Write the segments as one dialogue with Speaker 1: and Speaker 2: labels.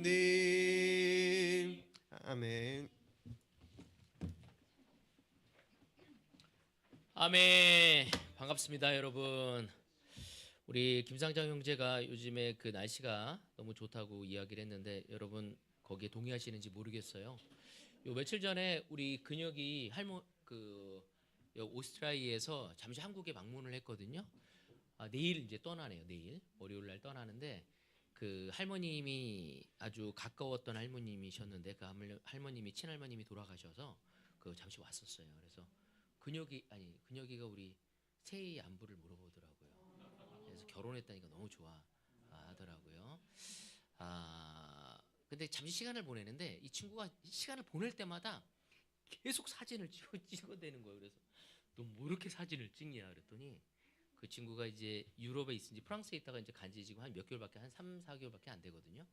Speaker 1: 네. 아멘.
Speaker 2: 아멘. 반갑습니다, 여러분. 우리 김상장 형제가 요즘에 그 날씨가 너무 좋다고 이야기를 했는데 여러분 거기에 동의하시는지 모르겠어요. 요 며칠 전에 우리 근혁이 오스트리아에서 잠시 한국에 방문을 했거든요. 내일 이제 떠나네요. 내일 월요일 날 떠나는데 그 할머님이 아주 가까웠던 할머님이셨는데 그 할머님이 친할머님이 돌아가셔서 그 잠시 왔었어요. 그래서 근혁이가 우리 새해 안부를 물어보더라고요. 그래서 결혼했다니까 너무 좋아 하더라고요. 근데 잠시 시간을 보내는데 이 친구가 시간을 보낼 때마다 계속 사진을 찍어대는 거예요. 그래서 너 뭐 이렇게 사진을 찍냐 그랬더니 그 친구가 이제 유럽에 있은지 프랑스에 있다가 이제 간지 지금 한 몇 개월밖에 한 3, 4개월밖에 안 되거든요.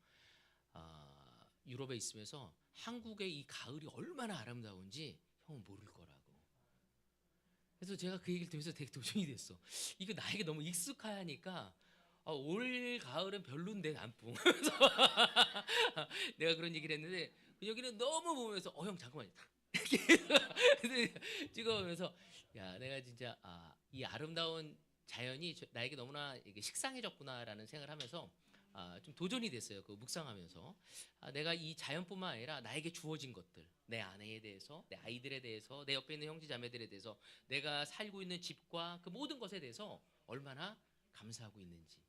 Speaker 2: 유럽에 있으면서 한국의 이 가을이 얼마나 아름다운지 형은 모를 거라고. 그래서 제가 그 얘기를 들으면서 되게 도전이 됐어. 이거 나에게 너무 익숙하니까 올 가을은 별론데 남풍. 그래서 내가 그런 얘기를 했는데 여기는 너무 보면서 형 잠깐만요. 이렇게 찍어보면서 야 내가 진짜 이 아름다운 자연이 나에게 너무나 이게 식상해졌구나라는 생각을 하면서 좀 도전이 됐어요. 그 묵상하면서 내가 이 자연뿐만 아니라 나에게 주어진 것들, 내 아내에 대해서, 내 아이들에 대해서, 내 옆에 있는 형제 자매들에 대해서, 내가 살고 있는 집과 그 모든 것에 대해서 얼마나 감사하고 있는지.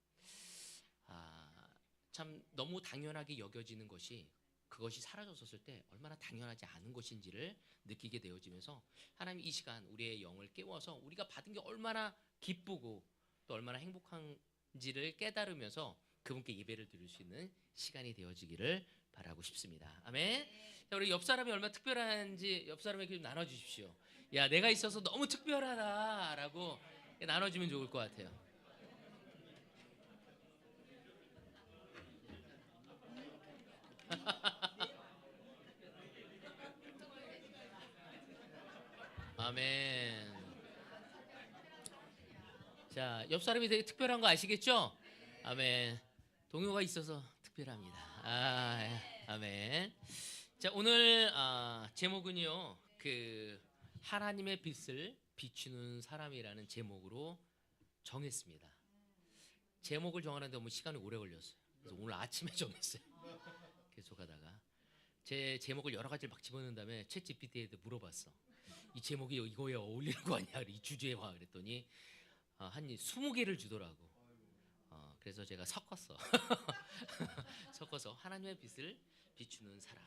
Speaker 2: 참 너무 당연하게 여겨지는 것이 그것이 사라졌었을 때 얼마나 당연하지 않은 것인지를 느끼게 되어지면서 하나님 이 시간 우리의 영을 깨워서 우리가 받은 게 얼마나 기쁘고 또 얼마나 행복한지를 깨달으면서 그분께 예배를 드릴 수 있는 시간이 되어지기를 바라고 싶습니다. 아멘. 자, 우리 옆 사람이 얼마나 특별한지 옆 사람에게 좀 나눠주십시오. 야, 내가 있어서 너무 특별하다라고 나눠주면 좋을 것 같아요. 아멘. 자, 옆 사람이 되게 특별한 거 아시겠죠? 아멘. 동요가 있어서 특별합니다. 아멘. 자, 오늘 제목은요. 그 하나님의 빛을 비추는 사람이라는 제목으로 정했습니다. 제목을 정하는데 너무 시간이 오래 걸렸어요. 그래서 오늘 아침에 정했어요. 계속하다가 제 제목을 여러 가지를 막 집어넣은 다음에 챗 GPT에도 물어봤어. 이 제목이 이거에 어울리는 거 아니야? 이 주제에 와 그랬더니 한 20개를 주더라고. 그래서 제가 섞었어. 섞어서 하나님의 빛을 비추는 사람.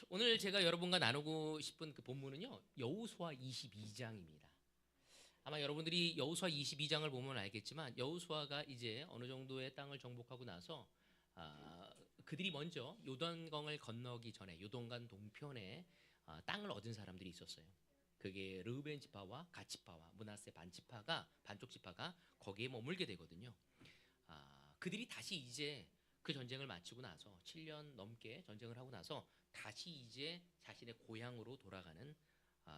Speaker 2: 오늘 제가 여러분과 나누고 싶은 그 본문은요. 여호수아 22장입니다. 아마 여러분들이 여호수아 22장을 보면 알겠지만 여호수아가 이제 어느 정도의 땅을 정복하고 나서 그들이 먼저 요단강을 건너기 전에 요단강 동편에 땅을 얻은 사람들이 있었어요. 그게 르우벤 지파와 갓 지파와 므낫세 반쪽 지파가 거기에 머물게 되거든요. 그들이 다시 이제 그 전쟁을 마치고 나서 7년 넘게 전쟁을 하고 나서 다시 이제 자신의 고향으로 돌아가는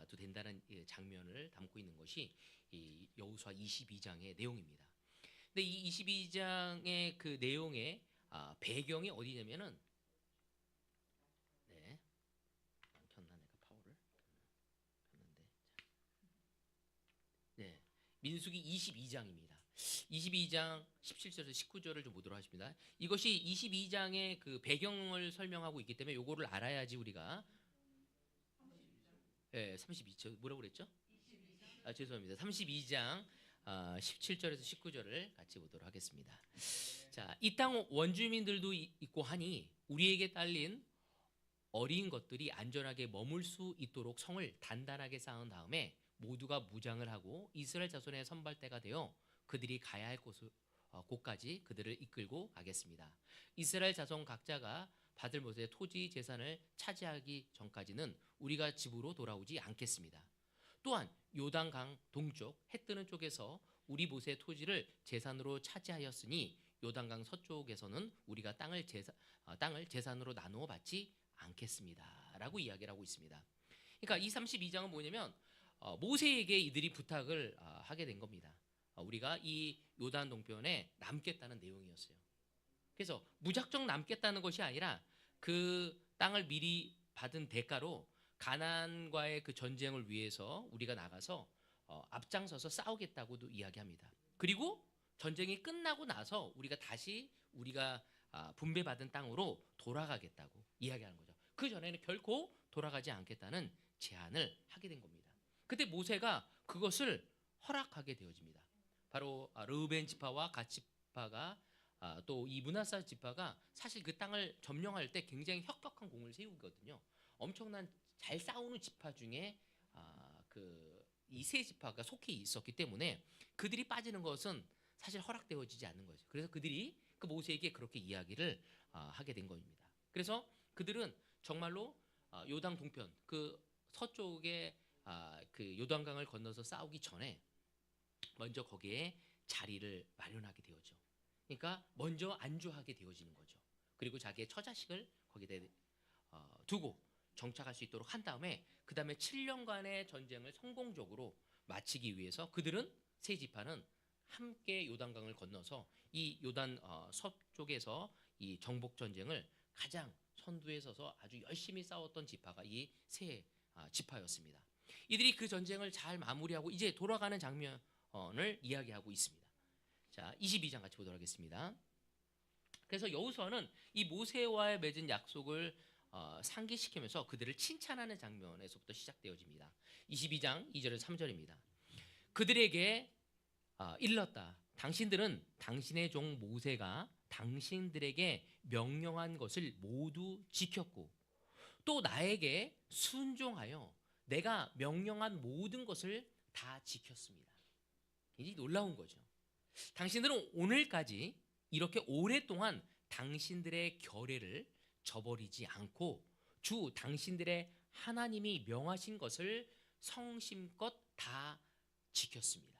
Speaker 2: 또 된다는 장면을 담고 있는 것이 이 여호수아 22장의 내용입니다. 근데 이 22장의 그 내용의 배경이 어디냐면은 네, 안 켰나 내가 파워를 켰는데 네, 민수기 22장입니다. 22장 17절에서 19절을 좀 보도록 하십니다. 이것이 22장의 그 배경을 설명하고 있기 때문에 요거를 알아야지 우리가 32절 뭐라고 그랬죠? 죄송합니다. 32장 17절에서 19절을 같이 보도록 하겠습니다. 자, 이 땅 원주민들도 있고 하니 우리에게 딸린 어린 것들이 안전하게 머물 수 있도록 성을 단단하게 쌓은 다음에 모두가 무장을 하고 이스라엘 자손의 선발대가 되어 그들이 가야 할 곳까지 그들을 이끌고 가겠습니다. 이스라엘 자손 각자가 받을 못의 토지 재산을 차지하기 전까지는 우리가 집으로 돌아오지 않겠습니다. 또한 요단강 동쪽 해 뜨는 쪽에서 우리 못의 토지를 재산으로 차지하였으니 요단강 서쪽에서는 우리가 땅을 재산으로 나누어 받지 않겠습니다. 라고 이야기를 하고 있습니다. 그러니까 이 32장은 뭐냐면 모세에게 이들이 부탁을 하게 된 겁니다. 우리가 이 요단 동편에 남겠다는 내용이었어요. 그래서 무작정 남겠다는 것이 아니라 그 땅을 미리 받은 대가로 가나안과의 그 전쟁을 위해서 우리가 나가서 앞장서서 싸우겠다고도 이야기합니다. 그리고 전쟁이 끝나고 나서 우리가 다시 우리가 분배받은 땅으로 돌아가겠다고 이야기하는 거죠. 그 전에는 결코 돌아가지 않겠다는 제안을 하게 된 겁니다. 그때 모세가 그것을 허락하게 되어집니다. 바로 르우벤 지파와 갓 지파가 또 이 므낫세 지파가 사실 그 땅을 점령할 때 굉장히 혁혁한 공을 세우거든요. 엄청난 잘 싸우는 지파 중에 이 세 지파가 속해 있었기 때문에 그들이 빠지는 것은 사실 허락되어지지 않는 거죠. 그래서 그들이 그 모세에게 그렇게 이야기를 하게 된 겁니다. 그래서 그들은 정말로 요단 동편 그 서쪽에 그 요단강을 건너서 싸우기 전에 먼저 거기에 자리를 마련하게 되어죠. 그러니까 먼저 안주하게 되어지는 거죠. 그리고 자기의 처자식을 거기다 두고 정착할 수 있도록 한 다음에 그 다음에 7년간의 전쟁을 성공적으로 마치기 위해서 그들은 세 지파는 함께 요단강을 건너서 이 요단 서쪽에서 이 정복 전쟁을 가장 선두에 서서 아주 열심히 싸웠던 지파가 이 세 지파였습니다. 이들이 그 전쟁을 잘 마무리하고 이제 돌아가는 장면을 이야기하고 있습니다. 자, 22장 같이 보도록 하겠습니다. 그래서 여호수아는 이 모세와의 맺은 약속을 상기시키면서 그들을 칭찬하는 장면에서부터 시작되어집니다. 22장 2절에서 3절입니다. 그들에게 일렀다. 당신들은 당신의 종 모세가 당신들에게 명령한 것을 모두 지켰고 또 나에게 순종하여 내가 명령한 모든 것을 다 지켰습니다. 굉장히 놀라운 거죠. 당신들은 오늘까지 이렇게 오랫동안 당신들의 결례를 저버리지 않고 주 당신들의 하나님이 명하신 것을 성심껏 다 지켰습니다.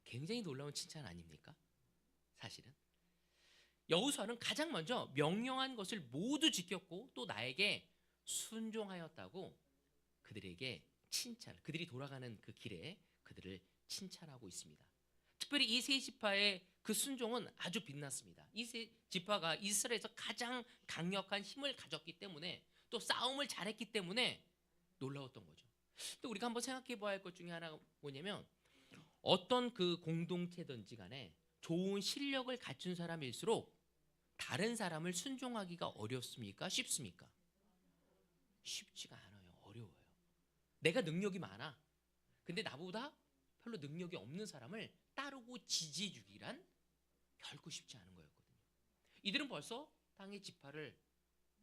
Speaker 2: 굉장히 놀라운 칭찬 아닙니까? 사실은 여호수아는 가장 먼저 명령한 것을 모두 지켰고 또 나에게 순종하였다고 그들에게 그들이 돌아가는 그 길에 그들을 칭찬하고 있습니다. 특별히 이 세 지파의 그 순종은 아주 빛났습니다. 이 세 지파가 이스라엘에서 가장 강력한 힘을 가졌기 때문에 또 싸움을 잘했기 때문에 놀라웠던 거죠. 또 우리가 한번 생각해 봐야 할 것 중에 하나가 뭐냐면 어떤 그 공동체든지 간에 좋은 실력을 갖춘 사람일수록 다른 사람을 순종하기가 어렵습니까? 쉽습니까? 쉽지가 않아요. 어려워요. 내가 능력이 많아. 근데 나보다 별로 능력이 없는 사람을 따르고 지지해 주기란 결코 쉽지 않은 거였거든요. 이들은 벌써 땅의 지파를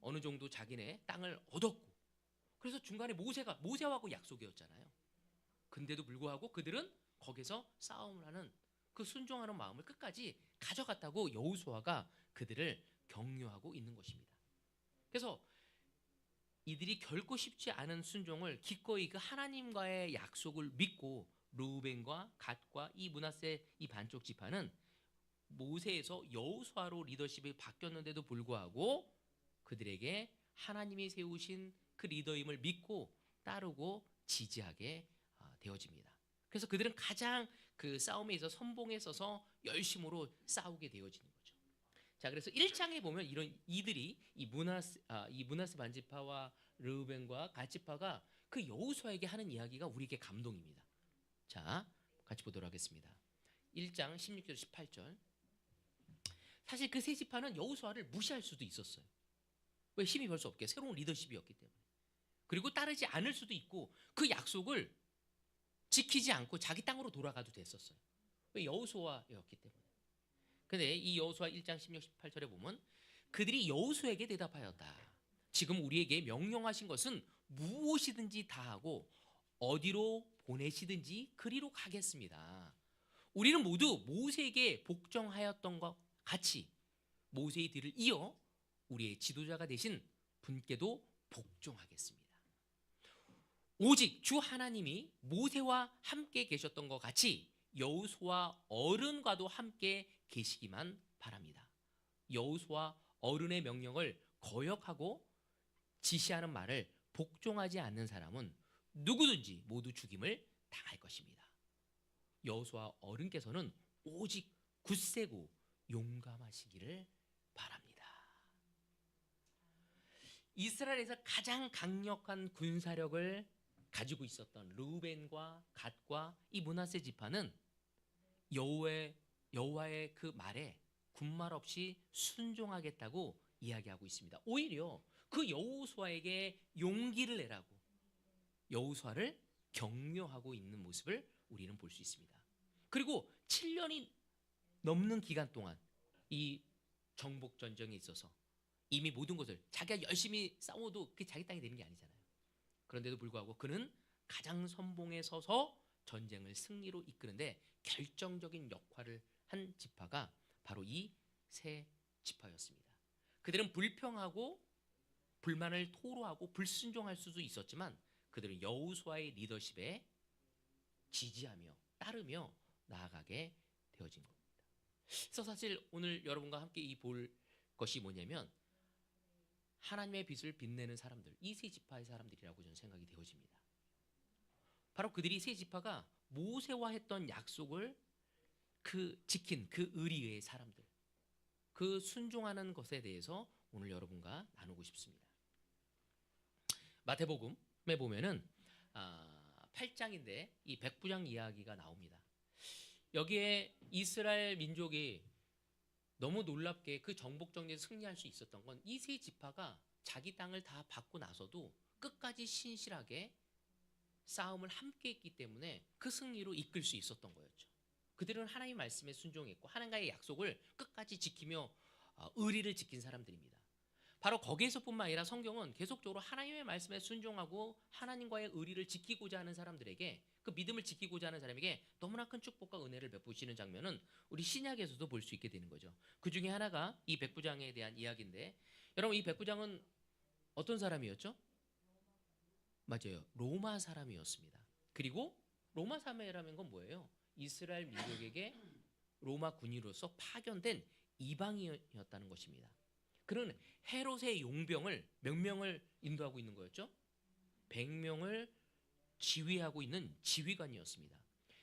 Speaker 2: 어느 정도 자기네 땅을 얻었고 그래서 중간에 모세하고 약속이었잖아요. 근데도 불구하고 그들은 거기서 싸움을 하는 그 순종하는 마음을 끝까지 가져갔다고 여호수아가 그들을 격려하고 있는 것입니다. 그래서 이들이 결코 쉽지 않은 순종을 기꺼이 그 하나님과의 약속을 믿고 르우벤과 갓과 이 므낫세 이 반쪽 지파는 모세에서 여호수아로 리더십이 바뀌었는데도 불구하고 그들에게 하나님이 세우신 그 리더임을 믿고 따르고 지지하게 되어집니다. 그래서 그들은 가장 그 싸움에 있어서 선봉에 있어서 열심으로 싸우게 되어지는 거죠. 자, 그래서 1장에 보면 이들이 이 므낫세 반지파와 르우벤과 갓 지파가 그 여호수아에게 하는 이야기가 우리에게 감동입니다. 자, 같이 보도록 하겠습니다. 1장 16절 18절. 사실 그 세 지파는 여호수아를 무시할 수도 있었어요. 왜? 힘이 별수 없게 새로운 리더십이었기 때문에. 그리고 따르지 않을 수도 있고 그 약속을 지키지 않고 자기 땅으로 돌아가도 됐었어요. 왜? 여호수아였기 때문에. 근데 이 여호수아 1장 16, 18절에 보면 그들이 여호수아에게 대답하였다. 지금 우리에게 명령하신 것은 무엇이든지 다 하고 어디로 보내시든지 그리로 가겠습니다. 우리는 모두 모세에게 복종하였던 것 같이 모세의 뒤를 이어 우리의 지도자가 되신 분께도 복종하겠습니다. 오직 주 하나님이 모세와 함께 계셨던 것 같이 여호수아 어른과도 함께 계시기만 바랍니다. 여호수아 어른의 명령을 거역하고 지시하는 말을 복종하지 않는 사람은 누구든지 모두 죽임을 당할 것입니다. 여호수아 어른께서는 오직 굳세고 용감하시기를 바랍니다. 이스라엘에서 가장 강력한 군사력을 가지고 있었던 르우벤과 갓과 이 므낫세 지파는 여호와의 그 말에 군말 없이 순종하겠다고 이야기하고 있습니다. 오히려 그 여호수아에게 용기를 내라고 여호수아를 격려하고 있는 모습을 우리는 볼 수 있습니다. 그리고 7년이 넘는 기간 동안 이 정복 전쟁에 있어서 이미 모든 것을 자기가 열심히 싸워도 그게 자기 땅이 되는 게 아니잖아요. 그런데도 불구하고 그는 가장 선봉에 서서 전쟁을 승리로 이끄는데 결정적인 역할을 한 지파가 바로 이 세 지파였습니다. 그들은 불평하고 불만을 토로하고 불순종할 수도 있었지만 그들은 여호수아의 리더십에 지지하며 따르며 나아가게 되어진 겁니다. 그래서 사실 오늘 여러분과 함께 이 볼 것이 뭐냐면 하나님의 빛을 빛내는 사람들, 이 세 지파의 사람들이라고 저는 생각이 되어집니다. 바로 그들이 세 지파가 모세와 했던 약속을 지킨 그 의리의 사람들, 그 순종하는 것에 대해서 오늘 여러분과 나누고 싶습니다. 마태복음에 보면은 8장인데 이 백부장 이야기가 나옵니다. 여기에 이스라엘 민족이 너무 놀랍게 그 정복 전쟁에서 승리할 수 있었던 건 이 세 지파가 자기 땅을 다 받고 나서도 끝까지 신실하게 싸움을 함께 했기 때문에 그 승리로 이끌 수 있었던 거였죠. 그들은 하나님의 말씀에 순종했고 하나님과의 약속을 끝까지 지키며 의리를 지킨 사람들입니다. 바로 거기에서뿐만 아니라 성경은 계속적으로 하나님의 말씀에 순종하고 하나님과의 의리를 지키고자 하는 사람들에게, 그 믿음을 지키고자 하는 사람에게 너무나 큰 축복과 은혜를 베푸시는 장면은 우리 신약에서도 볼 수 있게 되는 거죠. 그 중에 하나가 이 백부장에 대한 이야기인데, 여러분 이 백부장은 어떤 사람이었죠? 맞아요. 로마 사람이었습니다. 그리고 로마 사람이라는 건 뭐예요? 이스라엘 민족에게 로마 군인으로서 파견된 이방인이었다는 것입니다. 그는 헤롯의 용병을 몇 명을 인도하고 있는 거였죠? 100명을 지휘하고 있는 지휘관이었습니다.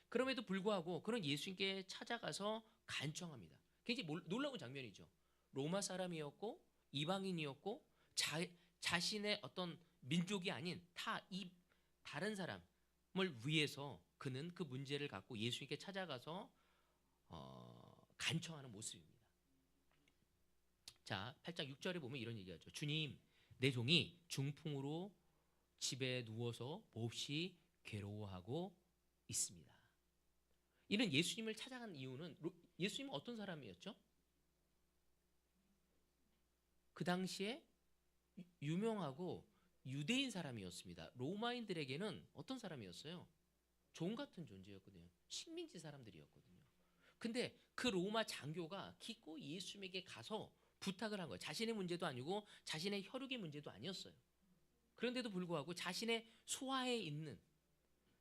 Speaker 2: 그럼에도 불구하고 그는 예수님께 찾아가서 간청합니다. 굉장히 놀라운 장면이죠. 로마 사람이었고 이방인이었고 자신의 어떤 민족이 아닌 다른 사람을 위해서 그는 그 문제를 갖고 예수님께 찾아가서 간청하는 모습입니다. 자, 8장 6절에 보면 이런 얘기하죠. 주님, 내 종이 중풍으로 집에 누워서 몹시 괴로워하고 있습니다. 이는 예수님을 찾아간 이유는, 예수님은 어떤 사람이었죠? 그 당시에 유명하고 유대인 사람이었습니다. 로마인들에게는 어떤 사람이었어요? 종 같은 존재였거든요. 식민지 사람들이었거든요. 근데 그 로마 장교가 기꺼이 예수님에게 가서 부탁을 한 거예요. 자신의 문제도 아니고 자신의 혈육의 문제도 아니었어요. 그런데도 불구하고 자신의 소아에 있는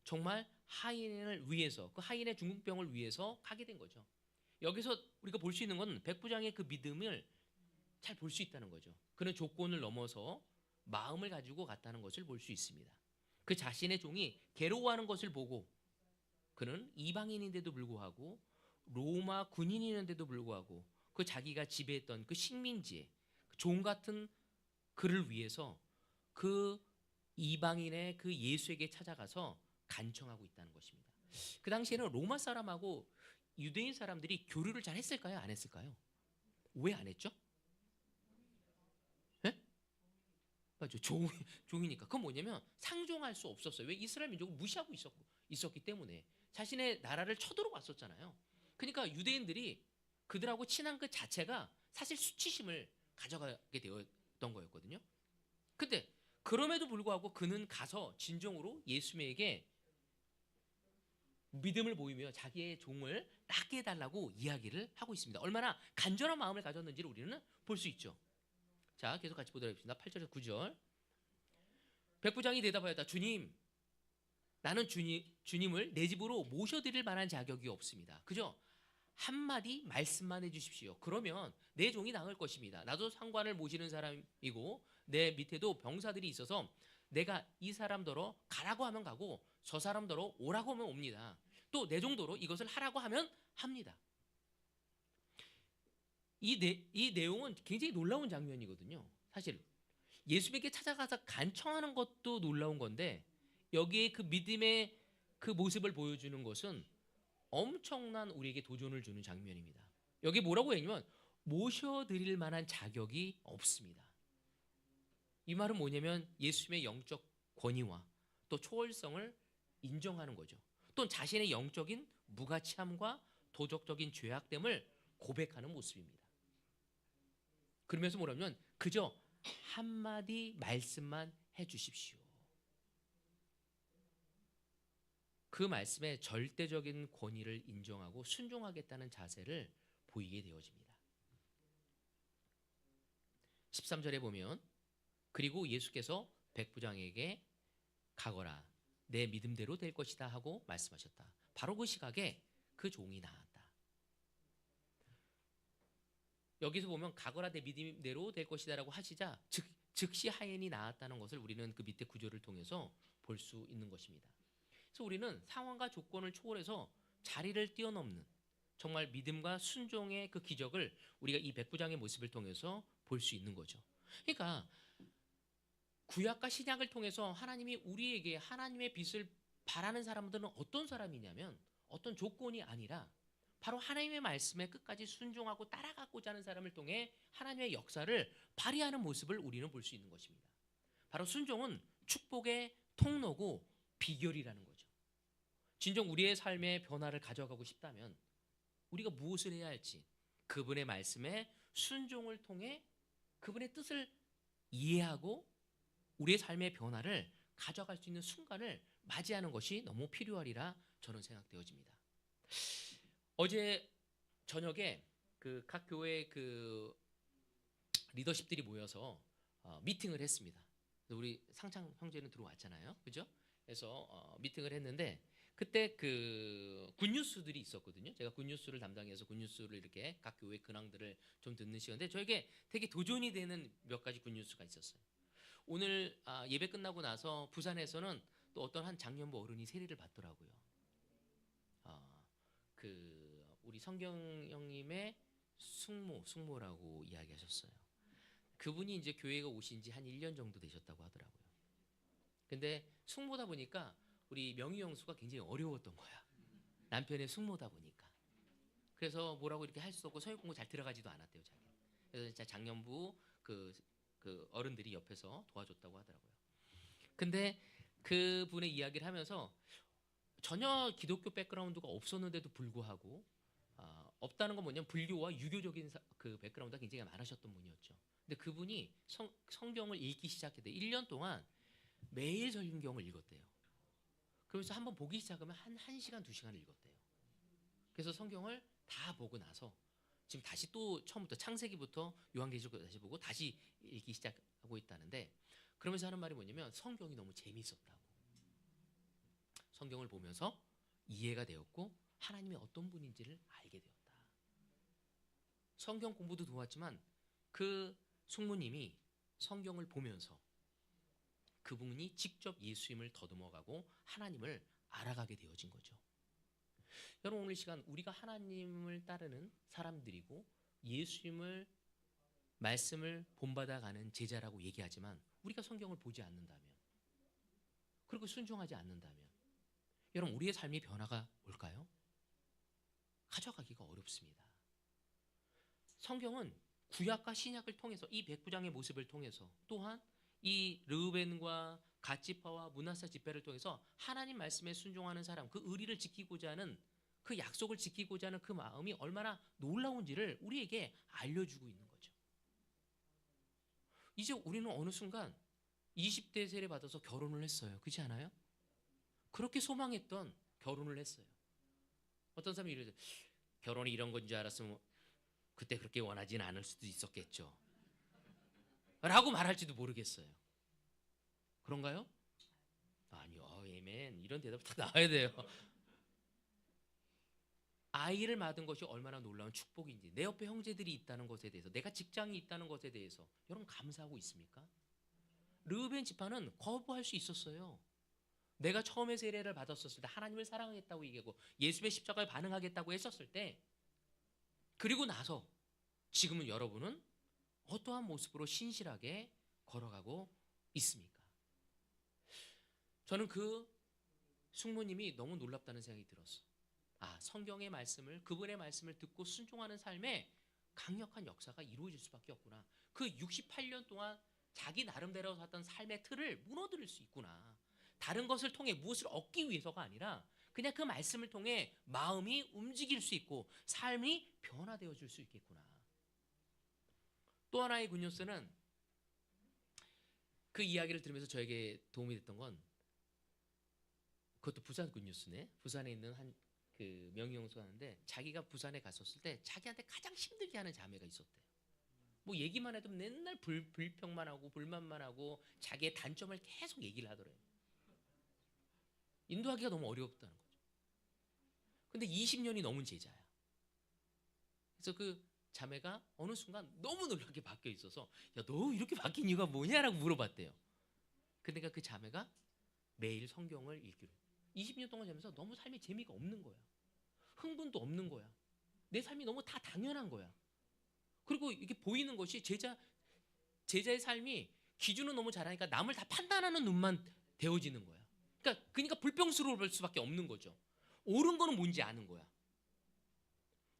Speaker 2: 정말 하인을 위해서, 그 하인의 중풍병을 위해서 가게 된 거죠. 여기서 우리가 볼 수 있는 건 백부장의 그 믿음을 잘 볼 수 있다는 거죠. 그는 조건을 넘어서 마음을 가지고 갔다는 것을 볼 수 있습니다. 그 자신의 종이 괴로워하는 것을 보고 그는 이방인인데도 불구하고 로마 군인이었는데도 불구하고 그 자기가 지배했던 그 식민지에 종 같은 그를 위해서 그 이방인의 그 예수에게 찾아가서 간청하고 있다는 것입니다. 그 당시에는 로마 사람하고 유대인 사람들이 교류를 잘 했을까요? 안 했을까요? 왜 안 했죠? 네? 맞죠. 종이니까. 그건 뭐냐면 상종할 수 없었어요. 왜? 이스라엘 민족을 무시하고 있었기 때문에. 자신의 나라를 쳐들어왔었잖아요. 그러니까 유대인들이 그들하고 친한 그 자체가 사실 수치심을 가져가게 되었던 거였거든요. 근데 그럼에도 불구하고 그는 가서 진정으로 예수님에게 믿음을 보이며 자기의 종을 낫게 해달라고 이야기를 하고 있습니다. 얼마나 간절한 마음을 가졌는지를 우리는 볼 수 있죠. 자, 계속 같이 보도록 하겠습니다. 8절에서 9절. 백부장이 대답하였다. 주님, 나는 주님을 내 집으로 모셔드릴 만한 자격이 없습니다. 그죠? 한마디 말씀만 해주십시오. 그러면 내 종이 나을 것입니다. 나도 상관을 모시는 사람이고 내 밑에도 병사들이 있어서 내가 이 사람더러 가라고 하면 가고 저 사람더러 오라고 하면 옵니다. 또 내 정도로 이것을 하라고 하면 합니다. 이 내용은 굉장히 놀라운 장면이거든요. 사실 예수님께 찾아가서 간청하는 것도 놀라운 건데 여기에 그 믿음의 그 모습을 보여주는 것은 엄청난 우리에게 도전을 주는 장면입니다. 여기 뭐라고 했냐면 모셔드릴 만한 자격이 없습니다. 이 말은 뭐냐면 예수님의 영적 권위와 또 초월성을 인정하는 거죠. 또 자신의 영적인 무가치함과 도덕적인 죄악됨을 고백하는 모습입니다. 그러면서 뭐라면 그저 한마디 말씀만 해주십시오. 그 말씀에 절대적인 권위를 인정하고 순종하겠다는 자세를 보이게 되어집니다. 13절에 보면 그리고 예수께서 백부장에게 가거라 내 믿음대로 될 것이다 하고 말씀하셨다. 바로 그 시각에 그 종이 나았다. 여기서 보면 가거라 내 믿음대로 될 것이다 라고 하시자 즉시 하인이 나았다는 것을 우리는 그 밑에 구절을 통해서 볼 수 있는 것입니다. 그래서 우리는 상황과 조건을 초월해서 자리를 뛰어넘는 정말 믿음과 순종의 그 기적을 우리가 이 백부장의 모습을 통해서 볼 수 있는 거죠. 그러니까 구약과 신약을 통해서 하나님이 우리에게 하나님의 빛을 바라는 사람들은 어떤 사람이냐면 어떤 조건이 아니라 바로 하나님의 말씀에 끝까지 순종하고 따라가고자 하는 사람을 통해 하나님의 역사를 발휘하는 모습을 우리는 볼 수 있는 것입니다. 바로 순종은 축복의 통로고 비결이라는 거죠. 진정 우리의 삶의 변화를 가져가고 싶다면 우리가 무엇을 해야 할지 그분의 말씀에 순종을 통해 그분의 뜻을 이해하고 우리의 삶의 변화를 가져갈 수 있는 순간을 맞이하는 것이 너무 필요하리라 저는 생각되어집니다. 어제 저녁에 그 각 교회 그 리더십들이 모여서 미팅을 했습니다. 우리 상창 형제는 들어왔잖아요, 그죠? 그래서 미팅을 했는데 그때 그 굿뉴스들이 있었거든요. 제가 굿뉴스를 담당해서 굿뉴스를 이렇게 각 교회 근황들을 좀 듣는 시간인데 저에게 되게 도전이 되는 몇 가지 굿뉴스가 있었어요. 오늘 예배 끝나고 나서 부산에서는 또 어떤 한 장년부 어른이 세례를 받더라고요. 그 우리 성경 형님의 숙모라고 이야기하셨어요. 그분이 이제 교회가 오신 지 한 1년 정도 되셨다고 하더라고요. 근데 숙모다 보니까 우리 명희 형수가 굉장히 어려웠던 거야. 남편의 숙모다 보니까. 그래서 뭐라고 이렇게 할 수 없고 성역 공부 잘 들어가지도 않았대요, 자기. 그래서 진짜 장년부 그 어른들이 옆에서 도와줬다고 하더라고요. 근데 그분의 이야기를 하면서 전혀 기독교 백그라운드가 없었는데도 불구하고 없다는 건 뭐냐면 불교와 유교적인 그 백그라운드가 굉장히 많으셨던 분이었죠. 근데 그분이 성경을 읽기 시작했대. 1년 동안 매일 성경을 읽었대요. 그러면서 한번 보기 시작하면 한 1시간, 2시간을 읽었대요. 그래서 성경을 다 보고 나서 지금 다시 또 처음부터 창세기부터 요한계시록 다시 보고 다시 읽기 시작하고 있다는데 그러면서 하는 말이 뭐냐면 성경이 너무 재미있었다고. 성경을 보면서 이해가 되었고 하나님이 어떤 분인지를 알게 되었다. 성경 공부도 도왔지만 그 숙모님이 성경을 보면서 그분이 직접 예수님을 더듬어가고 하나님을 알아가게 되어진 거죠. 여러분 오늘 시간 우리가 하나님을 따르는 사람들이고 예수님을 말씀을 본받아가는 제자라고 얘기하지만 우리가 성경을 보지 않는다면 그리고 순종하지 않는다면 여러분 우리의 삶의 변화가 올까요? 가져가기가 어렵습니다. 성경은 구약과 신약을 통해서 이 백부장의 모습을 통해서 또한 이 르우벤과 갓지파와 므낫세 지파를 통해서 하나님 말씀에 순종하는 사람 그 의리를 지키고자 하는 그 약속을 지키고자 하는 그 마음이 얼마나 놀라운지를 우리에게 알려주고 있는 거죠. 이제 우리는 어느 순간 20대 세례 받아서 결혼을 했어요. 그렇지 않아요? 그렇게 소망했던 결혼을 했어요. 어떤 사람이 이러죠. 결혼이 이런 건 줄 알았으면 그때 그렇게 원하지는 않을 수도 있었겠죠. 라고 말할지도 모르겠어요. 그런가요? 아니요. 아멘. 이런 대답 다 나와야 돼요. 아이를 낳은 것이 얼마나 놀라운 축복인지 내 옆에 형제들이 있다는 것에 대해서 내가 직장이 있다는 것에 대해서 여러분 감사하고 있습니까? 르우벤 지파는 거부할 수 있었어요. 내가 처음에 세례를 받았었을 때 하나님을 사랑하겠다고 얘기하고 예수의 십자가에 반응하겠다고 했었을 때 그리고 나서 지금은 여러분은 어떠한 모습으로 신실하게 걸어가고 있습니까? 저는 그 숙모님이 너무 놀랍다는 생각이 들었어. 아, 성경의 말씀을, 그분의 말씀을 듣고 순종하는 삶에 강력한 역사가 이루어질 수밖에 없구나. 그 68년 동안 자기 나름대로 살던 삶의 틀을 무너뜨릴 수 있구나. 다른 것을 통해 무엇을 얻기 위해서가 아니라 그냥 그 말씀을 통해 마음이 움직일 수 있고 삶이 변화되어질 수 있겠구나. 또 하나의 굿뉴스는 그 이야기를 들으면서 저에게 도움이 됐던 건, 그것도 부산 굿뉴스네. 부산에 있는 한 그 명의용수하는데, 자기가 부산에 갔었을 때 자기한테 가장 힘들게 하는 자매가 있었대요. 뭐 얘기만 해도 맨날 불평만 하고 불만만 하고 자기의 단점을 계속 얘기를 하더래요. 인도하기가 너무 어렵다는 거죠. 근데 20년이 넘은 제자야. 그래서 그 자매가 어느 순간 너무 놀랍게 바뀌어 있어서, 야, 너 이렇게 바뀐 이유가 뭐냐라고 물어봤대요. 그러니까 그 자매가 매일 성경을 읽기로. 20년 동안 자면서 너무 삶에 재미가 없는 거야. 흥분도 없는 거야. 내 삶이 너무 다 당연한 거야. 그리고 이게 보이는 것이 제자의 삶이 기준은 너무 잘하니까 남을 다 판단하는 눈만 되어지는 거야. 그러니까 불평스러울 수밖에 없는 거죠. 옳은 거는 뭔지 아는 거야.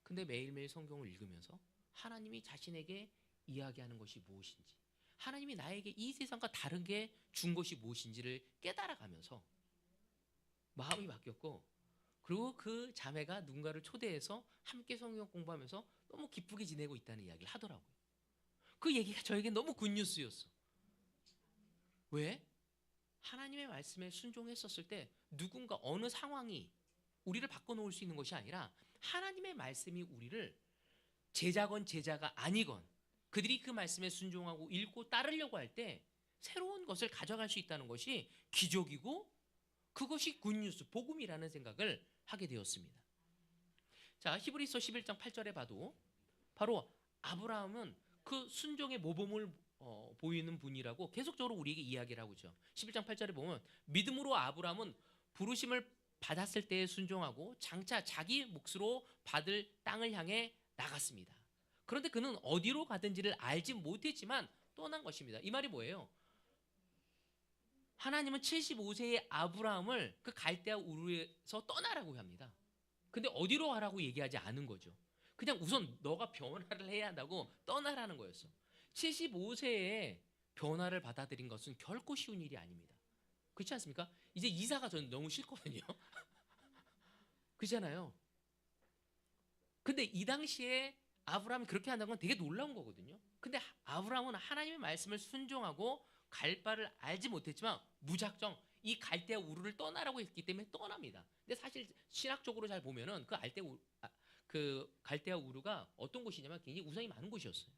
Speaker 2: 근데 매일매일 성경을 읽으면서 하나님이 자신에게 이야기하는 것이 무엇인지, 하나님이 나에게 이 세상과 다르게 준 것이 무엇인지를 깨달아가면서 마음이 바뀌었고, 그리고 그 자매가 누군가를 초대해서 함께 성경 공부하면서 너무 기쁘게 지내고 있다는 이야기를 하더라고요. 그 얘기가 저에게 너무 굿뉴스였어. 왜? 하나님의 말씀에 순종했었을 때 누군가 어느 상황이 우리를 바꿔놓을 수 있는 것이 아니라, 하나님의 말씀이 우리를 제자건 제자가 아니건 그들이 그 말씀에 순종하고 읽고 따르려고 할 때 새로운 것을 가져갈 수 있다는 것이 기적이고, 그것이 굿뉴스, 복음이라는 생각을 하게 되었습니다. 자, 히브리서 11장 8절에 봐도 바로 아브라함은 그 순종의 모범을 보이는 분이라고 계속적으로 우리에게 이야기를 하고 있죠. 11장 8절에 보면, 믿음으로 아브라함은 부르심을 받았을 때에 순종하고 장차 자기 몫으로 받을 땅을 향해 나갔습니다. 그런데 그는 어디로 가든지를 알지 못했지만 떠난 것입니다. 이 말이 뭐예요? 하나님은 75세의 아브라함을 그 갈대아 우르에서 떠나라고 합니다. 근데 어디로 가라고 얘기하지 않은 거죠. 그냥 우선 너가 변화를 해야 한다고 떠나라는 거였어. 75세에 변화를 받아들인 것은 결코 쉬운 일이 아닙니다. 그렇지 않습니까? 이제 이사가 저는 너무 싫거든요. 그렇잖아요. 근데 이 당시에 아브라함이 그렇게 한다는 건 되게 놀라운 거거든요. 근데 아브라함은 하나님의 말씀을 순종하고 갈 바를 알지 못했지만 무작정 이 갈대아 우르를 떠나라고 했기 때문에 떠납니다. 근데 사실 신학적으로 잘 보면은 그 갈대아 우르가 어떤 곳이냐면 굉장히 우상이 많은 곳이었어요.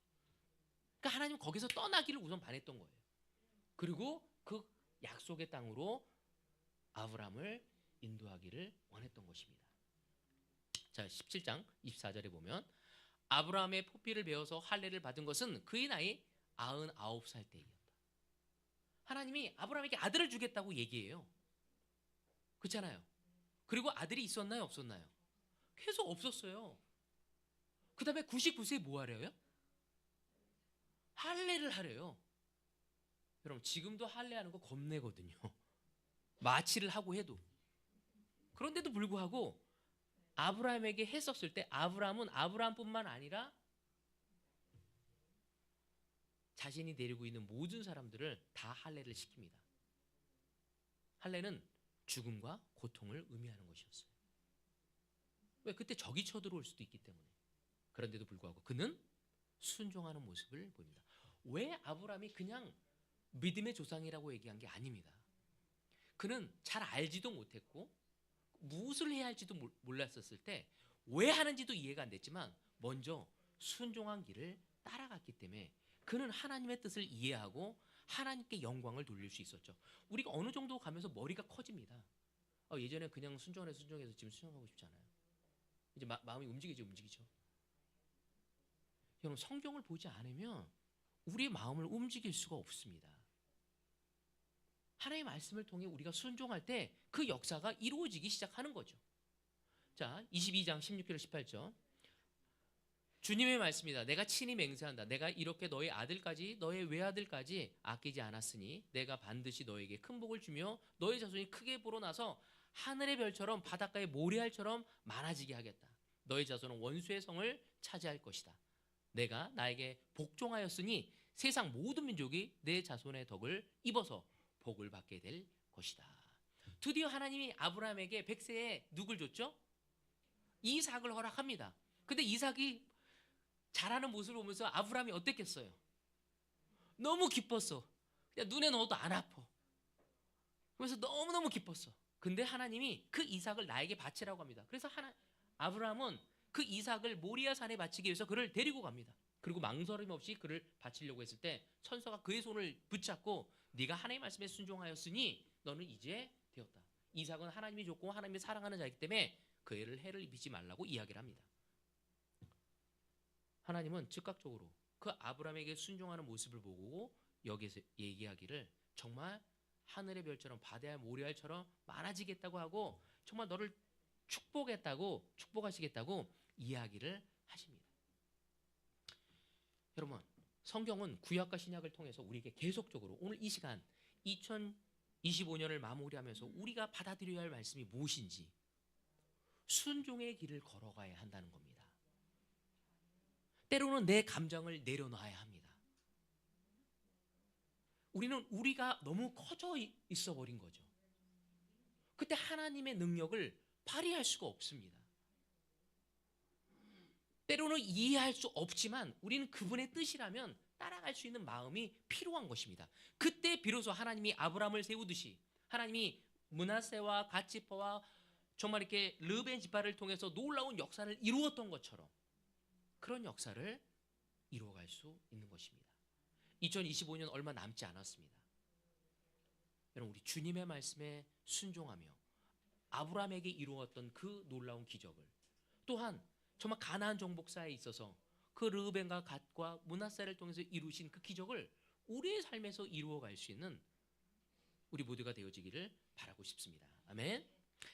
Speaker 2: 그러니까 하나님은 거기서 떠나기를 우선 바랬던 거예요. 그리고 그 약속의 땅으로 아브라함을 인도하기를 원했던 것입니다. 자, 17장 24절에 보면, 아브라함의 포피를 베어서 할례를 받은 것은 그의 나이 99살 때이었다. 하나님이 아브라함에게 아들을 주겠다고 얘기해요. 그렇잖아요. 그리고 아들이 있었나요, 없었나요? 계속 없었어요. 그 다음에 99세에 뭐 하래요? 할례를 하래요. 여러분, 지금도 할례하는 거 겁내거든요. 마취를 하고 해도. 그런데도 불구하고 아브라함에게 했었을 때 아브라함은 아브라함뿐만 아니라 자신이 데리고 있는 모든 사람들을 다 할례를 시킵니다. 할례는 죽음과 고통을 의미하는 것이었어요. 왜? 그때 적이 쳐들어올 수도 있기 때문에. 그런데도 불구하고 그는 순종하는 모습을 보입니다. 왜 아브라함이 그냥 믿음의 조상이라고 얘기한 게 아닙니다. 그는 잘 알지도 못했고 무엇을 해야 할지도 몰랐었을 때 왜 하는지도 이해가 안 됐지만 먼저 순종한 길을 따라갔기 때문에 그는 하나님의 뜻을 이해하고 하나님께 영광을 돌릴 수 있었죠. 우리가 어느 정도 가면서 머리가 커집니다. 예전에 그냥 순종해서 지금 순종하고 싶지 않아요. 이제 마음이 움직이죠. 여러분, 성경을 보지 않으면 우리의 마음을 움직일 수가 없습니다. 하나님의 말씀을 통해 우리가 순종할 때 그 역사가 이루어지기 시작하는 거죠. 자, 22장 16절 18절. 주님의 말씀이다. 내가 친히 맹세한다. 내가 이렇게 너의 아들까지 너의 외아들까지 아끼지 않았으니 내가 반드시 너에게 큰 복을 주며 너의 자손이 크게 불어나서 하늘의 별처럼 바닷가의 모래알처럼 많아지게 하겠다. 너의 자손은 원수의 성을 차지할 것이다. 내가 나에게 복종하였으니 세상 모든 민족이 내 자손의 덕을 입어서 복을 받게 될 것이다. 드디어 하나님이 아브라함에게 100세에 누굴 줬죠? 이삭을 허락합니다. 근데 이삭이 자라는 모습을 보면서 아브라함이 어땠겠어요? 너무 기뻤어. 그냥 눈에 넣어도 안 아파. 그래서 너무너무 기뻤어. 근데 하나님이 그 이삭을 나에게 바치라고 합니다. 그래서 아브라함은 그 이삭을 모리아 산에 바치기 위해서 그를 데리고 갑니다. 그리고 망설임 없이 그를 바치려고 했을 때 천사가 그의 손을 붙잡고 네가 하나님의 말씀에 순종하였으니 너는 이제 되었다. 이삭은 하나님이 줬고 하나님이 사랑하는 자이기 때문에 그 애를 해를 입히지 말라고 이야기를 합니다. 하나님은 즉각적으로 그 아브라함에게 순종하는 모습을 보고 여기서 얘기하기를 정말 하늘의 별처럼 바다의 모래알처럼 많아지겠다고 하고 정말 너를 축복하시겠다고 이야기를 하십니다. 여러분, 성경은 구약과 신약을 통해서 우리에게 계속적으로 오늘 이 시간 2025년을 마무리하면서 우리가 받아들여야 할 말씀이 무엇인지 순종의 길을 걸어가야 한다는 겁니다. 때로는 내 감정을 내려놔야 합니다. 우리가 너무 커져 있어 버린 거죠. 그때 하나님의 능력을 발휘할 수가 없습니다. 때로는 이해할 수 없지만 우리는 그분의 뜻이라면 따라갈 수 있는 마음이 필요한 것입니다. 그때 비로소 하나님이 아브라함을 세우듯이 하나님이 므낫세와 갓지파와 정말 이렇게 르벤 지파를 통해서 놀라운 역사를 이루었던 것처럼 그런 역사를 이루어갈 수 있는 것입니다. 2025년 얼마 남지 않았습니다. 여러분, 우리 주님의 말씀에 순종하며 아브라함에게 이루었던 그 놀라운 기적을 또한 정말 가나안 정복사에 있어서 그 르벤과 갓과 므낫세를 통해서 이루신 그 기적을 우리의 삶에서 이루어갈 수 있는 우리 모두가 되어지기를 바라고 싶습니다. 아멘.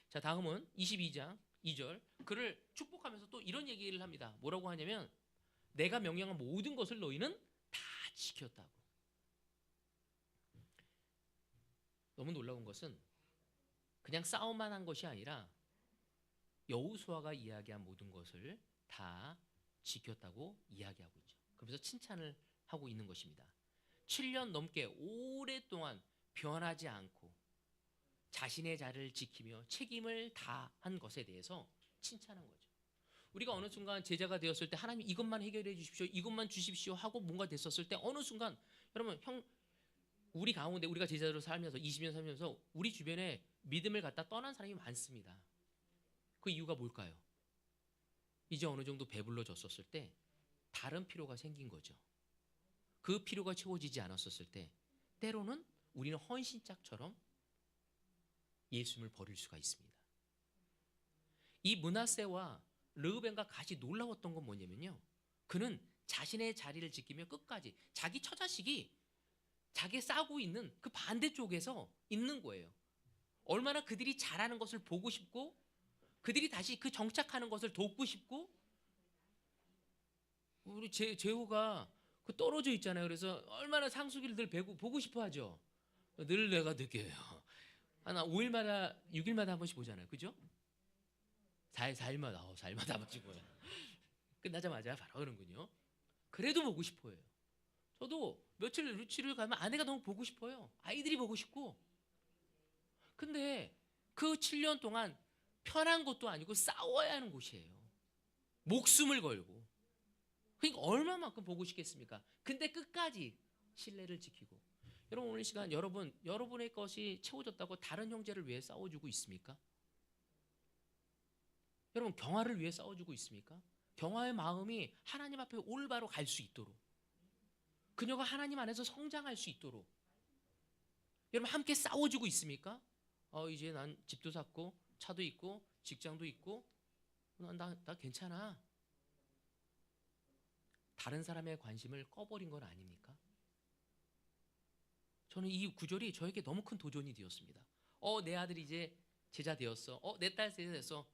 Speaker 2: 자, 다음은 22장 2절 그를 축복하면서 또 이런 얘기를 합니다. 뭐라고 하냐면 내가 명령한 모든 것을 너희는 다 지켰다고. 너무 놀라운 것은 그냥 싸움만 한 것이 아니라 여호수아가 이야기한 모든 것을 다 지켰다고 이야기하고 있죠. 그러면서 칭찬을 하고 있는 것입니다. 7년 넘게 오랫동안 변하지 않고 자신의 자리를 지키며 책임을 다한 것에 대해서 칭찬한 거죠. 우리가 어느 순간 제자가 되었을 때 하나님 이것만 해결해 주십시오, 이것만 주십시오 하고 뭔가 됐었을 때 어느 순간 여러분 우리 가운데 우리가 제자로 살면서 20년 살면서 우리 주변에 믿음을 갖다 떠난 사람이 많습니다. 그 이유가 뭘까요? 이제 어느 정도 배불러졌었을 때 다른 필요가 생긴 거죠. 그 필요가 채워지지 않았었을 때 때로는 우리는 헌신짝처럼 예수님을 버릴 수가 있습니다. 이 므낫세와 르우벤과 같이 놀라웠던 건 뭐냐면요, 그는 자신의 자리를 지키며 끝까지 자기 처자식이 자기 싸우고 있는 그 반대쪽에서 있는 거예요. 얼마나 그들이 잘하는 것을 보고 싶고 그들이 다시 그 정착하는 것을 돕고 싶고, 우리 제후가 그 떨어져 있잖아요. 그래서 얼마나 상수기를 늘 보고 싶어 하죠. 늘 내가 느껴요. 하나 5일마다 6일마다 한 번씩 보잖아요. 그죠? 4일마다 4일마다 한 번씩 보요. 끝나자마자 바로 그런군요. 그래도 보고 싶어요. 저도 며칠 루치를 가면 아내가 너무 보고 싶어요. 아이들이 보고 싶고. 근데 그 7년 동안 편한 곳도 아니고 싸워야 하는 곳이에요. 목숨을 걸고. 그러니까 얼마만큼 보고 싶겠습니까? 근데 끝까지 신뢰를 지키고. 여러분, 오늘 시간 여러분의 것이 채워졌다고 다른 형제를 위해 싸워주고 있습니까? 여러분, 경화를 위해 싸워주고 있습니까? 경화의 마음이 하나님 앞에 올바로 갈 수 있도록, 그녀가 하나님 안에서 성장할 수 있도록 여러분 함께 싸워주고 있습니까? 이제 난 집도 샀고 차도 있고 직장도 있고 나 괜찮아. 다른 사람의 관심을 꺼버린 건 아닙니까? 저는 이 구절이 저에게 너무 큰 도전이 되었습니다. 내 아들이 이제 제자 되었어. 내 딸 제자 됐어.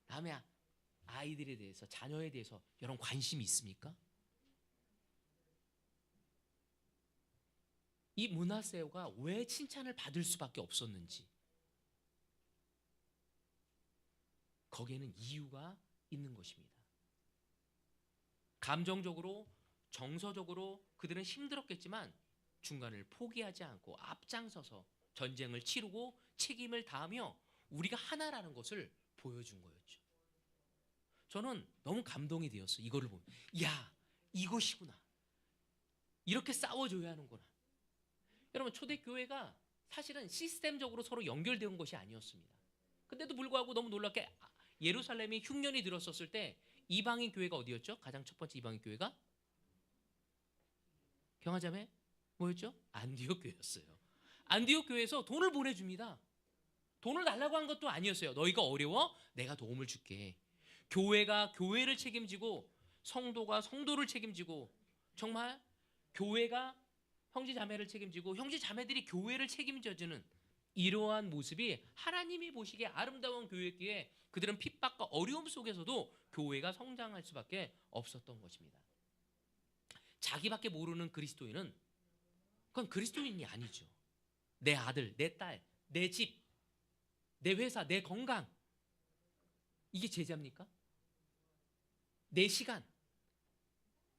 Speaker 2: 남이야, 아이들에 대해서, 자녀에 대해서 여러분 관심이 있습니까? 이 므낫세가 왜 칭찬을 받을 수밖에 없었는지, 거기에는 이유가 있는 것입니다. 감정적으로, 정서적으로 그들은 힘들었겠지만 중간을 포기하지 않고 앞장서서 전쟁을 치르고 책임을 다하며 우리가 하나라는 것을 보여준 거였죠. 저는 너무 감동이 되었어요. 이거를 보면, 야, 이것이구나. 이렇게 싸워줘야 하는구나. 여러분, 초대교회가 사실은 시스템적으로 서로 연결되어 온 것이 아니었습니다. 근데도 불구하고 너무 놀랍게 예루살렘이 흉년이 들었었을 때 이방인 교회가 어디였죠? 가장 첫 번째 이방인 교회가 경화자매 뭐였죠? 안디옥 교회였어요. 안디옥 교회에서 돈을 보내줍니다. 돈을 달라고 한 것도 아니었어요. 너희가 어려워? 내가 도움을 줄게. 교회가 교회를 책임지고 성도가 성도를 책임지고, 정말 교회가 형제 자매를 책임지고 형제 자매들이 교회를 책임져주는 이러한 모습이 하나님이 보시기에 아름다운 교회였기에 그들은 핍박과 어려움 속에서도 교회가 성장할 수밖에 없었던 것입니다. 자기밖에 모르는 그리스도인은 그건 그리스도인이 아니죠. 내 아들, 내 딸, 내 집, 내 회사, 내 건강, 이게 제자입니까? 내 시간,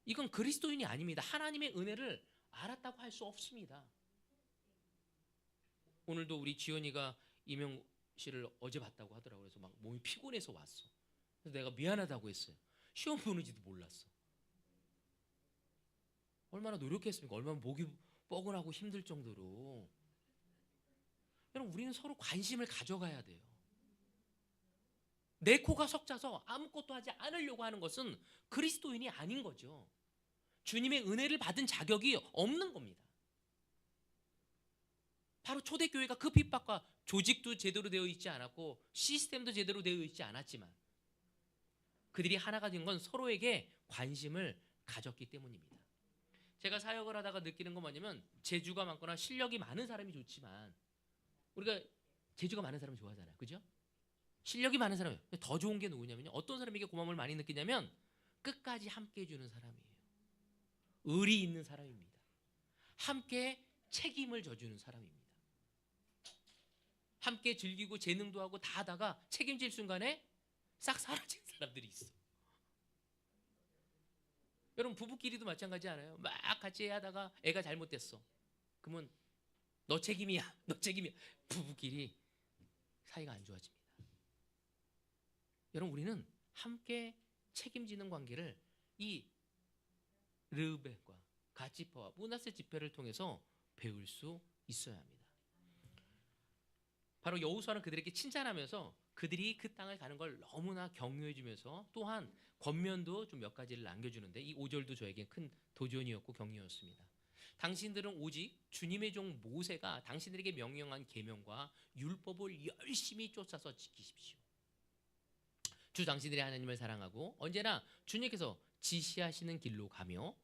Speaker 2: 이건 그리스도인이 아닙니다. 하나님의 은혜를 알았다고 할 수 없습니다. 오늘도 우리 지연이가 이명 씨를 어제 봤다고 하더라고요. 그래서 막 몸이 피곤해서 왔어. 그래서 내가 미안하다고 했어요. 시험 보는지도 몰랐어. 얼마나 노력했습니까? 얼마나 목이 뻐근하고 힘들 정도로. 여러분, 우리는 서로 관심을 가져가야 돼요. 내 코가 석자서 아무것도 하지 않으려고 하는 것은 그리스도인이 아닌 거죠. 주님의 은혜를 받은 자격이 없는 겁니다. 바로 초대교회가 그 핍박과, 조직도 제대로 되어 있지 않았고 시스템도 제대로 되어 있지 않았지만 그들이 하나가 된 건 서로에게 관심을 가졌기 때문입니다. 제가 사역을 하다가 느끼는 건 뭐냐면, 재주가 많거나 실력이 많은 사람이 좋지만, 우리가 재주가 많은 사람 좋아하잖아요. 그죠? 실력이 많은 사람, 더 좋은 게 누구냐면요, 어떤 사람에게 고마움을 많이 느끼냐면 끝까지 함께 해주는 사람이에요. 의리 있는 사람입니다. 함께 책임을 져주는 사람입니다. 함께 즐기고 재능도 하고 다 하다가 책임질 순간에 싹 사라진 사람들이 있어. 여러분, 부부끼리도 마찬가지 않아요? 막 같이 하다가 애가 잘못됐어. 그러면 너 책임이야, 너 책임이야. 부부끼리 사이가 안 좋아집니다. 여러분, 우리는 함께 책임지는 관계를 이 르우벤과 갓지파와 므낫세 지파를 통해서 배울 수 있어야 합니다. 바로 여호수아는 그들에게 칭찬하면서 그들이 그 땅을 가는 걸 너무나 격려해 주면서 또한 권면도 좀 몇 가지를 남겨주는데, 이 5절도 저에게 큰 도전이었고 격려였습니다. 당신들은 오직 주님의 종 모세가 당신들에게 명령한 계명과 율법을 열심히 쫓아서 지키십시오. 주 당신들의 하나님을 사랑하고 언제나 주님께서 지시하시는 길로 가며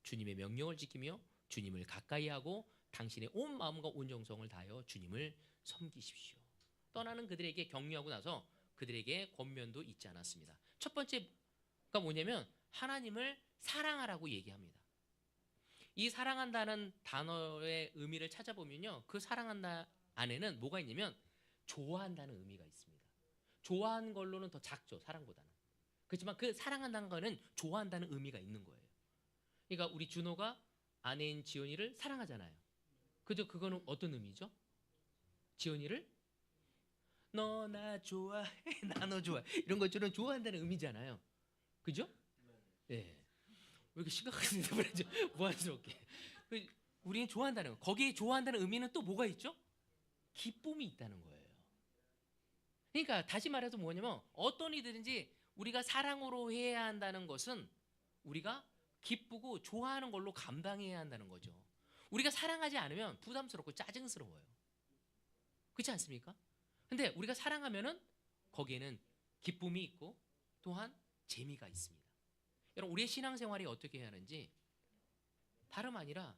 Speaker 2: 주님의 명령을 지키며 주님을 가까이 하고 당신의 온 마음과 온 정성을 다하여 주님을 섬기십시오. 떠나는 그들에게 격려하고 나서 그들에게 권면도 있지 않았습니다. 첫 번째가 뭐냐면 하나님을 사랑하라고 얘기합니다. 이 사랑한다는 단어의 의미를 찾아보면요, 그 사랑한다 안에는 뭐가 있냐면 좋아한다는 의미가 있습니다. 좋아하는 걸로는 더 작죠, 사랑보다는. 그렇지만 그 사랑한다는 거는 좋아한다는 의미가 있는 거예요. 그러니까 우리 준호가 아내인 지연이를 사랑하잖아요. 그죠? 그거는 어떤 의미죠? 지연이를 너 나 좋아해, 나 너 좋아해, 이런 것처럼 좋아한다는 의미잖아요. 그죠? 예. 네. 왜 이렇게 심각한 대답을 하죠? 무한스럽게. 우리는 좋아한다는 거. 거기에 좋아한다는 의미는 또 뭐가 있죠? 기쁨이 있다는 거예요. 그러니까 다시 말해서 뭐냐면 어떤 이들인지 우리가 사랑으로 해야 한다는 것은 우리가 기쁘고 좋아하는 걸로 감당해야 한다는 거죠. 우리가 사랑하지 않으면 부담스럽고 짜증스러워요. 그렇지 않습니까? 근데 우리가 사랑하면은 거기에는 기쁨이 있고 또한 재미가 있습니다. 여러분, 우리의 신앙생활이 어떻게 해야 하는지 다름 아니라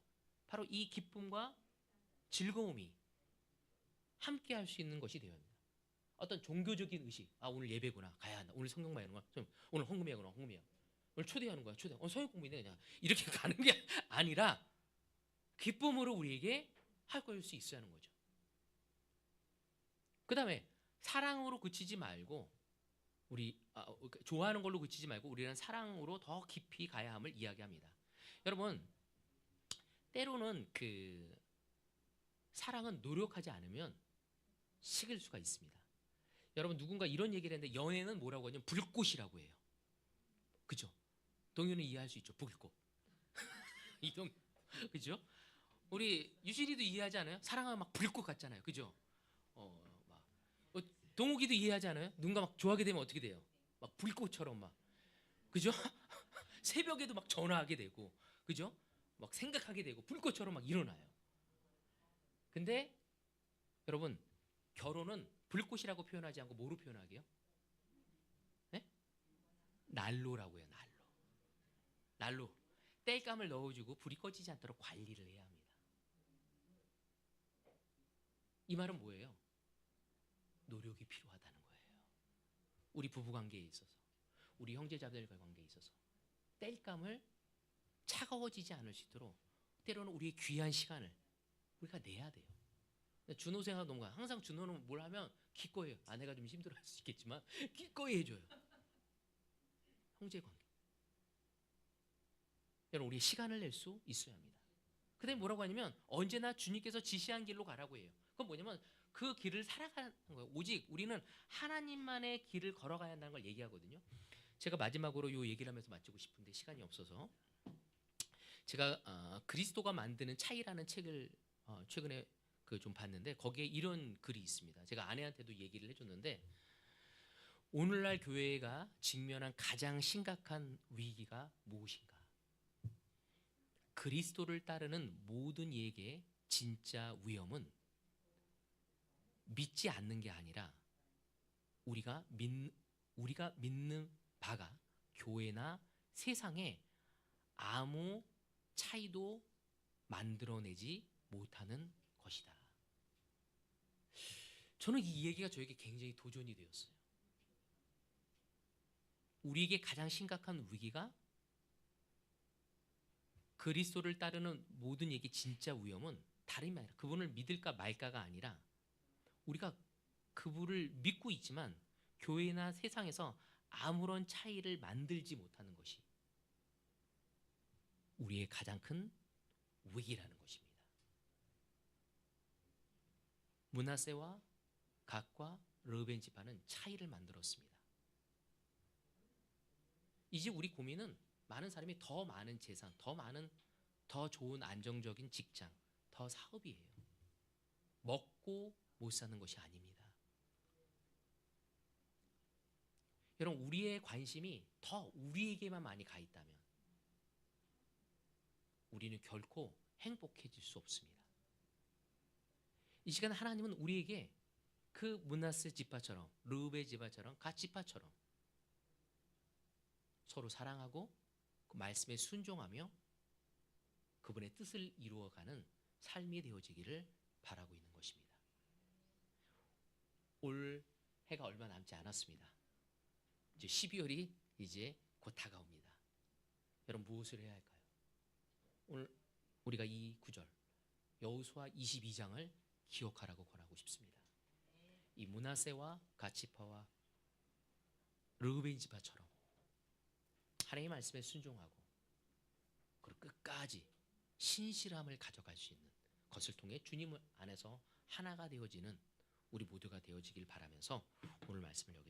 Speaker 2: 바로 이 기쁨과 즐거움이 함께 할 수 있는 것이 되어야 합니다. 어떤 종교적인 의식. 아, 오늘 예배구나. 가야 한다. 오늘 성경 봐야 하는 거야. 오늘 헌금해야구나. 헌금이야. 오늘 초대하는 거야. 초대. 성경 공부인데 그냥 이렇게 가는 게 아니라 기쁨으로 우리에게 할 걸 수 있어야 하는 거죠. 그다음에 사랑으로 그치지 말고 좋아하는 걸로 그치지 말고 우리는 사랑으로 더 깊이 가야 함을 이야기합니다. 여러분, 때로는 그 사랑은 노력하지 않으면 식을 수가 있습니다. 여러분, 누군가 이런 얘기를 했는데 연애는 뭐라고 하냐면 불꽃이라고 해요. 그죠? 동요는 이해할 수 있죠. 불꽃. 이동, 그죠? 우리 유실이도 이해하지 않아요? 사랑하면 막 불꽃 같잖아요. 그죠? 동욱이도 이해하지 않아요? 누군가 막 좋아하게 되면 어떻게 돼요? 막 불꽃처럼 막, 그죠? 새벽에도 막 전화하게 되고, 그죠? 막 생각하게 되고 불꽃처럼 막 일어나요. 근데 여러분, 결혼은 불꽃이라고 표현하지 않고 뭐로 표현하게요? 네? 난로라고 해요. 난로. 땔감을 넣어주고 불이 꺼지지 않도록 관리를 해야 합니다. 이 말은 뭐예요? 노력이 필요하다는 거예요. 우리 부부 관계에 있어서, 우리 형제자매들과 관계에 있어서 땔감을 차가워지지 않을 수 있도록 때로는 우리의 귀한 시간을 우리가 내야 돼요. 준호 생각 너무 가요. 항상 준호는 뭘 하면 기꺼이 해요. 아내가 좀 힘들어할 수 있겠지만 기꺼이 해줘요. 형제 관계. 여러분, 우리 시간을 낼 수 있어야 합니다. 그다음에 뭐라고 하냐면 언제나 주님께서 지시한 길로 가라고 해요. 그건 뭐냐면 그 길을 살아가는 거예요. 오직 우리는 하나님만의 길을 걸어가야 한다는 걸 얘기하거든요. 제가 마지막으로 이 얘기를 하면서 마치고 싶은데 시간이 없어서 제가 그리스도가 만드는 차이라는 책을 최근에 좀 봤는데 거기에 이런 글이 있습니다. 제가 아내한테도 얘기를 해줬는데 오늘날 교회가 직면한 가장 심각한 위기가 무엇인가? 그리스도를 따르는 모든 이에게 진짜 위험은 믿지 않는 게 아니라 우리가 믿는 바가 교회나 세상에 아무 차이도 만들어내지 못하는 것이다. 저는 이 얘기가 저에게 굉장히 도전이 되었어요. 우리에게 가장 심각한 위기가 그리스도를 따르는 모든 얘기 진짜 위험은 다름이 아니라 그분을 믿을까 말까가 아니라 우리가 그분을 믿고 있지만 교회나 세상에서 아무런 차이를 만들지 못하는 것이 우리의 가장 큰 위기라는 것입니다. 므낫세와 갓과 르벤 지파는 차이를 만들었습니다. 이제 우리 고민은 많은 사람이 더 많은 재산, 더 좋은 안정적인 직장, 더 사업이에요. 먹고 못 사는 것이 아닙니다. 여러분, 우리의 관심이 더 우리에게만 많이 가 있다면 우리는 결코 행복해질 수 없습니다. 이 시간 하나님은 우리에게 그 므낫세 지파처럼 르벤 지파처럼 갓 지파처럼 서로 사랑하고 그 말씀에 순종하며 그분의 뜻을 이루어가는 삶이 되어지기를 바라고 있는 것입니다. 올 해가 얼마 남지 않았습니다. 이제 12월이 이제 곧 다가옵니다. 여러분, 무엇을 해야 할까요? 오늘 우리가 이 구절 여호수아 22장을 기억하라고 권하고 싶습니다. 이 므낫세와 갓 지파와 르벤 지파처럼 하나님의 말씀에 순종하고 그리고 끝까지 신실함을 가져갈 수 있는 것을 통해 주님 안에서 하나가 되어지는 우리 모두가 되어지길 바라면서 오늘 말씀을 여기서